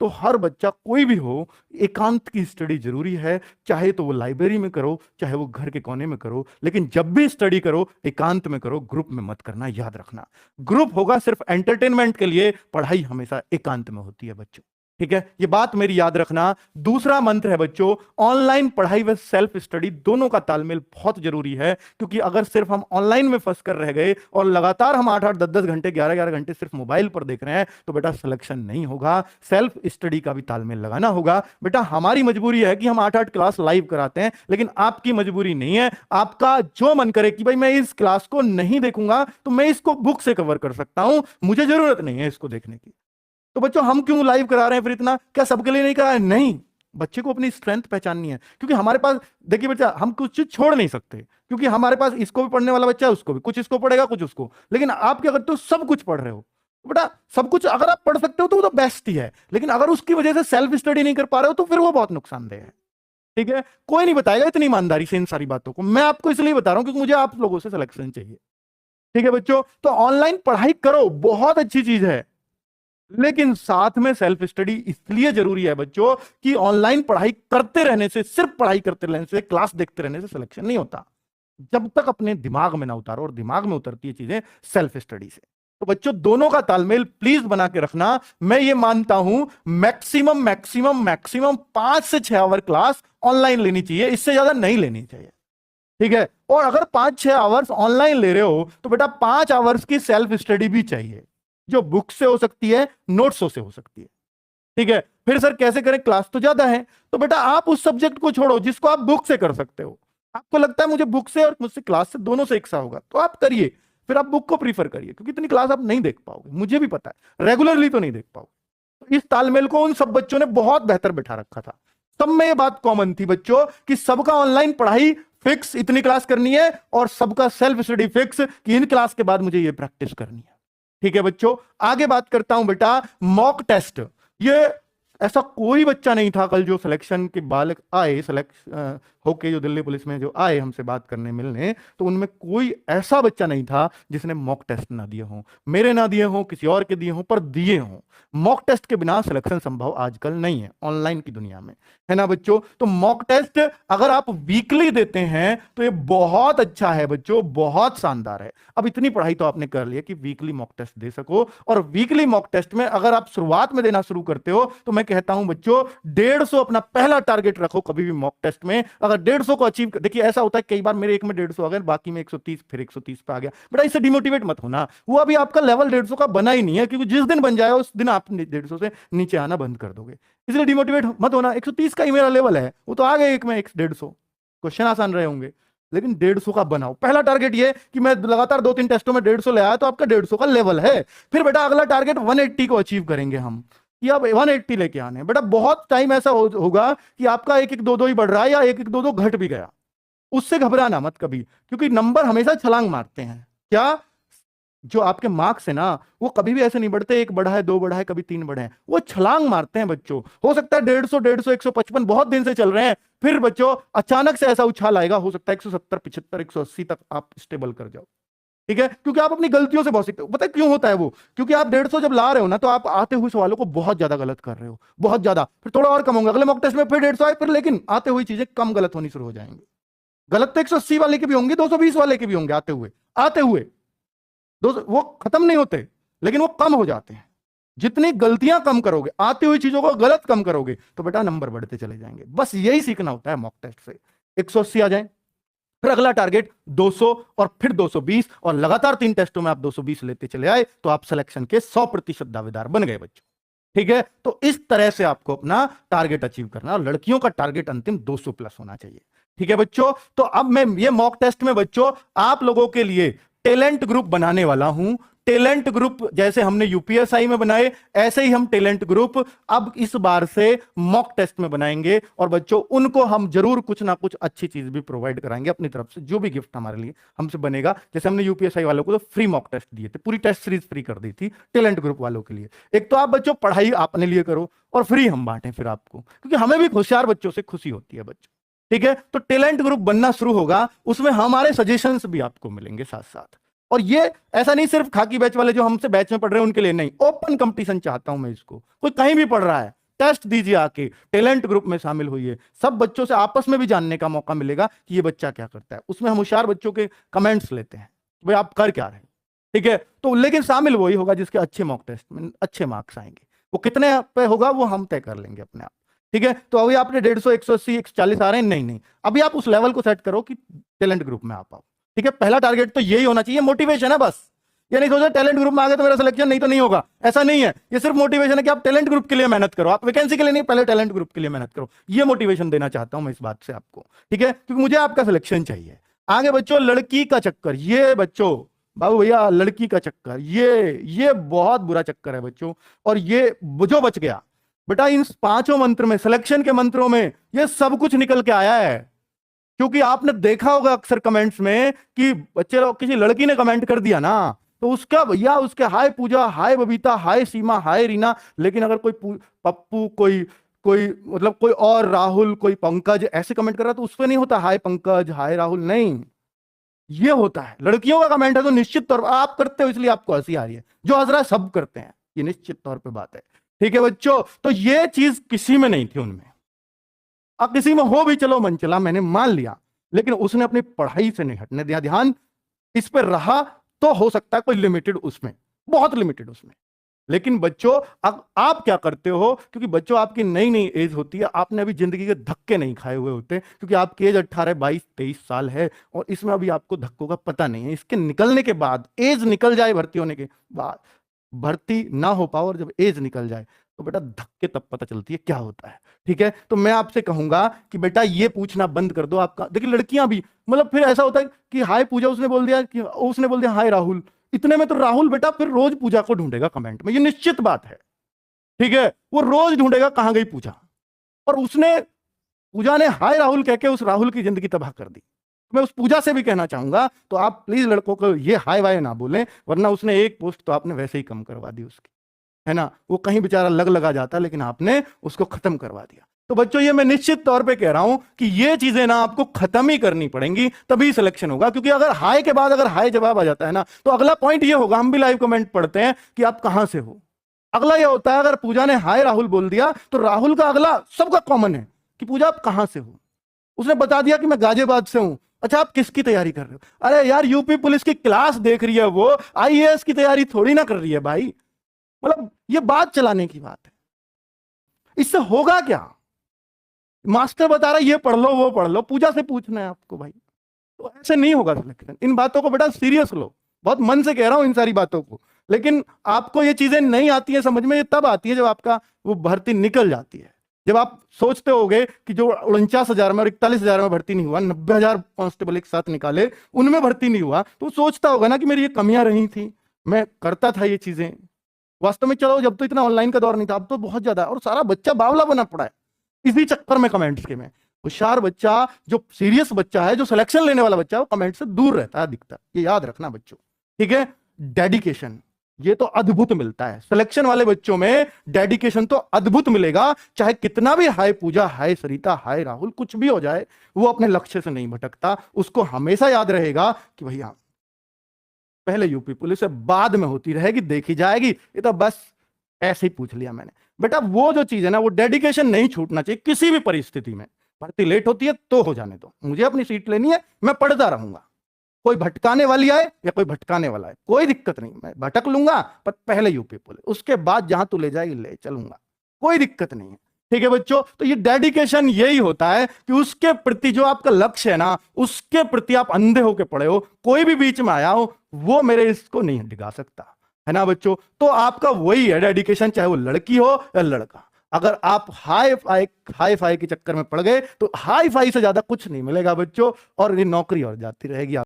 तो हर बच्चा कोई भी हो, एकांत की स्टडी जरूरी है। चाहे तो वो लाइब्रेरी में करो, चाहे वो घर के कोने में करो, लेकिन जब भी स्टडी करो एकांत में करो, ग्रुप में मत करना, याद रखना। ग्रुप होगा सिर्फ एंटरटेनमेंट के लिए, पढ़ाई हमेशा एकांत में होती है बच्चों। ठीक है, ये बात मेरी याद रखना। दूसरा मंत्र है बच्चों, ऑनलाइन पढ़ाई व सेल्फ स्टडी दोनों का तालमेल बहुत जरूरी है। क्योंकि अगर सिर्फ हम ऑनलाइन में फंस कर रह गए और लगातार हम 8-8 10-10 घंटे 11-11 घंटे सिर्फ मोबाइल पर देख रहे हैं, तो बेटा सिलेक्शन नहीं होगा। सेल्फ स्टडी का भी तालमेल लगाना होगा। बेटा हमारी मजबूरी है कि हम 8-8 क्लास लाइव कराते हैं, लेकिन आपकी मजबूरी नहीं है। आपका जो मन करे कि भाई मैं इस क्लास को नहीं देखूंगा, तो मैं इसको बुक से कवर कर सकता हूं, मुझे जरूरत नहीं है इसको देखने की। तो बच्चों हम क्यों लाइव करा रहे हैं फिर इतना? क्या सबके लिए नहीं करा है? नहीं, बच्चे को अपनी स्ट्रेंथ पहचाननी है। क्योंकि हमारे पास, देखिए बच्चा, हम कुछ चीज छोड़ नहीं सकते, क्योंकि हमारे पास इसको भी पढ़ने वाला बच्चा है, उसको भी कुछ इसको पढ़ेगा कुछ उसको। लेकिन आप क्या करते हो, सब कुछ पढ़ रहे हो। बेटा सब कुछ अगर आप पढ़ सकते हो तो वो तो बेस्ट ही है, लेकिन अगर उसकी वजह से सेल्फ स्टडी नहीं कर पा रहे हो तो फिर वो बहुत नुकसानदेह है। ठीक है, कोई नहीं बताएगा इतनी ईमानदारी से इन सारी बातों को, मैं आपको इसलिए बता रहा हूं क्योंकि मुझे आप लोगों से सिलेक्शन चाहिए। ठीक है बच्चों, तो ऑनलाइन पढ़ाई करो, बहुत अच्छी चीज है, लेकिन साथ में सेल्फ स्टडी इसलिए जरूरी है बच्चों कि ऑनलाइन पढ़ाई करते रहने से, सिर्फ पढ़ाई करते रहने से, क्लास देखते रहने से सिलेक्शन नहीं होता। जब तक अपने दिमाग में ना उतारो, और दिमाग में उतरती है चीजें सेल्फ स्टडी से। तो बच्चों दोनों का तालमेल प्लीज बना के रखना। मैं ये मानता हूं मैक्सिमम मैक्सिमम मैक्सिमम 5 से 6 आवर क्लास ऑनलाइन लेनी चाहिए, इससे ज्यादा नहीं लेनी चाहिए। ठीक है, और अगर 5-6 आवर्स ऑनलाइन ले रहे हो तो बेटा 5 आवर्स की सेल्फ स्टडी भी चाहिए, जो बुक से हो सकती है, नोट्सों से हो सकती है। ठीक है, फिर सर कैसे करें, क्लास तो ज्यादा है। तो बेटा आप उस सब्जेक्ट को छोड़ो जिसको आप बुक से कर सकते हो। आपको लगता है मुझे बुक से और मुझसे क्लास से दोनों से एक सा होगा, तो आप करिए, फिर आप बुक को प्रीफर करिए, क्योंकि इतनी क्लास आप नहीं देख पाओगे, मुझे भी पता है, रेगुलरली तो नहीं देख पाओगे। तो इस तालमेल को उन सब बच्चों ने बहुत बेहतर बैठा रखा था। सब में ये बात कॉमन थी बच्चों कि सबका ऑनलाइन पढ़ाई फिक्स, इतनी क्लास करनी है, और सबका सेल्फ स्टडी फिक्स कि इन क्लास के बाद मुझे ये प्रैक्टिस करनी है। ठीक है बच्चों, आगे बात करता हूं बेटा मॉक टेस्ट। ये ऐसा कोई बच्चा नहीं था कल जो सिलेक्शन के बालक आए, सिलेक्ट होके जो दिल्ली पुलिस में जो आए हमसे बात करने मिलने, तो उनमें कोई ऐसा बच्चा नहीं था जिसने मॉक टेस्ट ना दिए हों, मेरे ना दिए हों, किसी और के दिए हों, पर दिए हों। मॉक टेस्ट के बिना सिलेक्शन संभव आजकल नहीं है ऑनलाइन की दुनिया में, है ना बच्चों? तो मॉक टेस्ट अगर आप वीकली देते हैं तो ये बहुत अच्छा है बच्चों, बहुत शानदार है। अब इतनी पढ़ाई तो आपने कर ली है कि वीकली मॉक टेस्ट दे सको, और वीकली मॉक टेस्ट में अगर आप शुरुआत में देना शुरू करते हो तो मैं कहता हूं बच्चों 150 अपना पहला टारगेट रखो कभी भी मॉक टेस्ट में। अगर 150 को अचीव, देखिए ऐसा होता है कई बार मेरे एक में 150 आ गया, बाकी में 130, फिर 130 पे आ गया। बेटा इससे डिमोटिवेट मत होना, वो अभी आपका लेवल 150 का बना ही नहीं है, क्योंकि जिस दिन बन जाए उस दिन आप 150 से नीचे आना बंद कर दोगे, इसलिए डिमोटिवेट मत होना। 130 का ही मेरा लेवल है, वो तो आ गए एक में 150, क्वेश्चन आसान रहे होंगे, लेकिन 150 का बनाओ। पहला टारगेट ये कि मैं लगातार 2-3 टेस्टों में 150 ले आया, तो आपका 150 का लेवल है। फिर बेटा अगला टारगेट 180 को अचीव करेंगे हम, या 180 लेके आने। बेटा बहुत टाइम ऐसा होगा कि आपका 1-1 2-2 ही बढ़ रहा है, या 1-1 2-2 घट भी गया, उससे घबराना मत कभी, क्योंकि नंबर हमेशा छलांग मारते हैं। क्या जो आपके मार्क्स है ना, वो कभी भी ऐसे नहीं बढ़ते 1 बढ़ा है 2 बढ़ा है कभी 3 बढ़े हैं, वो छलांग मारते हैं बच्चों। हो सकता है 150 155 बहुत दिन से चल रहे हैं, फिर बच्चों अचानक से ऐसा उछाल आएगा, हो सकता है 170 75 180 तक आप स्टेबल कर जाओ। ठीक है, क्योंकि आप अपनी गलतियों से बहुत सीखते हो। पता है क्यों होता है वो? क्योंकि आप 150 जब ला रहे हो ना, तो आप आते हुए सवालों को बहुत ज्यादा गलत कर रहे हो, बहुत ज्यादा। फिर थोड़ा और कम होगा, अगले मॉक टेस्ट में फिर 150 आए, फिर लेकिन आते हुए चीजें कम गलत होनी शुरू हो जाएंगी। गलत तो 180 वाले के भी होंगे, 220 वाले के भी होंगे, आते हुए वो खत्म नहीं होते, लेकिन वो कम हो जाते हैं। जितनी गलतियां कम करोगे, आती हुई चीजों को गलत कम करोगे, तो बेटा नंबर बढ़ते चले जाएंगे। बस यही सीखना होता है मॉक टेस्ट से। 180 आ जाए, फिर अगला टारगेट 200, और फिर 220, और लगातार 3 टेस्टों में आप 220 लेते चले आए, तो आप सिलेक्शन के 100% दावेदार बन गए बच्चों। ठीक है, तो इस तरह से आपको अपना टारगेट अचीव करना, और लड़कियों का टारगेट अंतिम 200 प्लस होना चाहिए। ठीक है बच्चों, तो अब मैं ये मॉक टेस्ट में बच्चों आप लोगों के लिए टैलेंट ग्रुप बनाने वाला हूं। टैलेंट ग्रुप जैसे हमने यूपीएसआई में बनाए, ऐसे ही हम टैलेंट ग्रुप अब इस बार से मॉक टेस्ट में बनाएंगे, और बच्चों उनको हम जरूर कुछ ना कुछ अच्छी चीज भी प्रोवाइड कराएंगे अपनी तरफ से, जो भी गिफ्ट हमारे लिए हमसे बनेगा। जैसे हमने यूपीएसआई वालों को तो फ्री मॉक टेस्ट दिए थे, पूरी टेस्ट सीरीज फ्री कर दी थी टैलेंट ग्रुप वालों के लिए। एक तो आप बच्चों पढ़ाई अपने लिए करो, और फ्री हम बांटें फिर आपको, क्योंकि हमें भी होशियार बच्चों से खुशी होती है बच्चों। ठीक है, तो टैलेंट ग्रुप बनना शुरू होगा, उसमें हमारे सजेशंस भी आपको मिलेंगे साथ साथ। और ये ऐसा नहीं सिर्फ खाकी बैच वाले जो हमसे बैच में पढ़ रहे हैं उनके लिए नहीं, ओपन कंपटीशन चाहता हूं मैं इसको। कोई कहीं भी पढ़ रहा है, टेस्ट दीजिए, आके टैलेंट ग्रुप में शामिल होइए, सब बच्चों से आपस में भी जानने का मौका मिलेगा कि ये बच्चा क्या करता है। उसमें हम होशियार बच्चों के कमेंट्स लेते हैं, भाई आप कर क्या रहे हैं, ठीक है। तो लेकिन शामिल वही होगा जिसके अच्छे मॉक टेस्ट में अच्छे मार्क्स आएंगे। वो कितने पे होगा वो हम तय कर लेंगे अपने आप, ठीक है। तो अभी आपने 150, 180, 140 आ रहे हैं, नहीं नहीं, अभी आप उस लेवल को सेट करो कि टैलेंट ग्रुप में आ पाओ, ठीक है। पहला टारगेट तो यही होना चाहिए, मोटिवेशन है बस। ये नहीं सोचो टैलेंट ग्रुप में आ गए तो मेरा सिलेक्शन नहीं तो नहीं होगा, ऐसा नहीं है। ये सिर्फ मोटिवेशन है कि आप टैलेंट ग्रुप के लिए मेहनत करो, आप वैकेंसी के लिए नहीं, पहले टैलेंट ग्रुप के लिए मेहनत करो। ये मोटिवेशन देना चाहता हूं मैं इस बात से आपको, ठीक है, क्योंकि मुझे आपका सिलेक्शन चाहिए। आगे बच्चों, लड़की का चक्कर, ये बच्चों बाबू भैया लड़की का चक्कर, ये बहुत बुरा चक्कर है बच्चों। और ये जो बच गया बेटा, इन 5 मंत्र में, सिलेक्शन के मंत्रों में ये सब कुछ निकल के आया है। क्योंकि आपने देखा होगा अक्सर कमेंट्स में कि बच्चे लोग, किसी लड़की ने कमेंट कर दिया ना, तो उसका भैया, उसके हाय पूजा, हाय बबीता, हाय सीमा, हाय रीना। लेकिन अगर कोई पप्पू, कोई कोई मतलब कोई और राहुल, कोई पंकज ऐसे कमेंट कर रहा, तो उसमें नहीं होता हाय पंकज, हाय राहुल, नहीं, ये होता है लड़कियों का कमेंट है। तो निश्चित तौर पर आप करते हो इसलिए आपको हंसी आ रही है, जो हंस रहा है सब करते हैं, ये निश्चित तौर पे बात है, ठीक है बच्चों। तो ये चीज किसी में नहीं थी उनमें। अब किसी में हो भी चलो मन चला, मैंने मान लिया, लेकिन उसने अपनी पढ़ाई से नहीं हटने दिया, ध्यान इस पर रहा। तो हो सकता है कोई लिमिटेड उसमें, बहुत लिमिटेड उसमें। लेकिन बच्चों अब आप क्या करते हो, क्योंकि बच्चों आपकी नई नई एज होती है, आपने अभी जिंदगी के धक्के नहीं खाए हुए होते, क्योंकि आपकी एज 18, 22, 23 साल है, और इसमें अभी आपको धक्कों का पता नहीं है। इसके निकलने के बाद, एज निकल जाए भर्ती होने के बाद, भर्ती ना हो पाओ और जब एज निकल जाए तो बेटा धक्के तब पता चलती है क्या होता है, ठीक है। तो मैं आपसे कहूंगा कि बेटा ये पूछना बंद कर दो आपका। देखिए लड़कियां भी, मतलब फिर ऐसा होता है कि हाय पूजा उसने बोल दिया, कि उसने बोल दिया हाय राहुल, इतने में तो राहुल बेटा फिर रोज पूजा को ढूंढेगा कमेंट में, ये निश्चित बात है, ठीक है। वो रोज ढूंढेगा कहां गई पूजा, और उसने, पूजा ने हाय राहुल कह के उस राहुल की जिंदगी तबाह कर दी। मैं उस पूजा से भी कहना चाहूंगा, तो आप प्लीज लड़कों को ये हाय वाय ना बोलें, वरना उसने एक पोस्ट तो आपने वैसे ही कम करवा दी उसकी, है ना। वो कहीं बेचारा लगा जाता, लेकिन आपने उसको खत्म करवा दिया। तो बच्चों ये मैं निश्चित तौर पे कह रहा हूं कि ये चीजें ना आपको खत्म ही करनी पड़ेंगी, तभी सिलेक्शन होगा। क्योंकि अगर हाय के बाद अगर हाय जवाब आ जाता है ना, तो अगला पॉइंट ये होगा, हम भी लाइव कमेंट पढ़ते हैं कि आप कहां से हो। अगला ये होता है, अगर पूजा ने हाय राहुल बोल दिया, तो राहुल का अगला सबका कॉमन है कि पूजा आप कहां से हो। उसने बता दिया कि मैं गाजियाबाद से हूं। अच्छा आप किसकी तैयारी कर रहे हो? अरे यार यूपी पुलिस की क्लास देख रही है वो, आईएएस की तैयारी थोड़ी ना कर रही है भाई। मतलब ये बात चलाने की बात है, इससे होगा क्या? मास्टर बता रहा है ये पढ़ लो वो पढ़ लो, पूजा से पूछना है आपको भाई, तो ऐसे नहीं होगा सिलेक्शन। इन बातों को बेटा सीरियस लो, बहुत मन से कह रहा हूं इन सारी बातों को। लेकिन आपको ये चीजें नहीं आती है समझ में, ये तब आती है जब आपका वो भर्ती निकल जाती है। जब आप सोचते होगे कि जो 49,000 में और 41,000 में भर्ती नहीं हुआ, 90,000 कांस्टेबल एक साथ निकाले, उनमें भर्ती नहीं हुआ, तो सोचता होगा ना कि मेरी ये कमियां रही थी, मैं करता था ये चीजें। वास्तव में चलो जब तो इतना ऑनलाइन का दौर नहीं था, अब तो बहुत ज्यादा, और सारा बच्चा बावला बना पड़ा है इसी चक्कर में कमेंट्स के में। होशियार बच्चा, जो सीरियस बच्चा है, जो सिलेक्शन लेने वाला बच्चा है, वो कमेंट से दूर रहता है, दिखता है। ये याद रखना बच्चों, ठीक है। डेडिकेशन ये तो अद्भुत मिलता है सिलेक्शन वाले बच्चों में, डेडिकेशन तो अद्भुत मिलेगा। चाहे कितना भी हाय पूजा, हाय सरिता, हाय राहुल, कुछ भी हो जाए, वो अपने लक्ष्य से नहीं भटकता। उसको हमेशा याद रहेगा कि भैया पहले यूपी पुलिस है, बाद में होती रहेगी, देखी जाएगी, ये तो बस ऐसे ही पूछ लिया मैंने। बेटा वो जो चीज है ना, वो डेडिकेशन नहीं छूटना चाहिए किसी भी परिस्थिति में। भर्ती लेट होती है तो हो जाने दो, मुझे अपनी सीट लेनी है, मैं पढ़ता रहूंगा। कोई भटकाने वाली आए या कोई भटकाने वाला है, कोई दिक्कत नहीं, मैं भटक लूंगा, पर पहले यूपी पुलिस, उसके बाद जहां तू ले जाएगी ले चलूंगा, कोई दिक्कत नहीं है, ठीक है बच्चों। तो ये डेडिकेशन यही होता है कि उसके प्रति जो आपका लक्ष्य है ना, उसके प्रति आप अंधे होके पड़े हो, कोई भी बीच में आया हो वो मेरे इसको नहीं डिगा सकता, है ना बच्चों। तो आपका वही है डेडिकेशन, चाहे वो लड़की हो या लड़का। अगर आप हाई फाई के चक्कर में पड़ गए तो हाई फाई से ज्यादा कुछ नहीं मिलेगा बच्चों, और ये नौकरी और जाती रहेगी।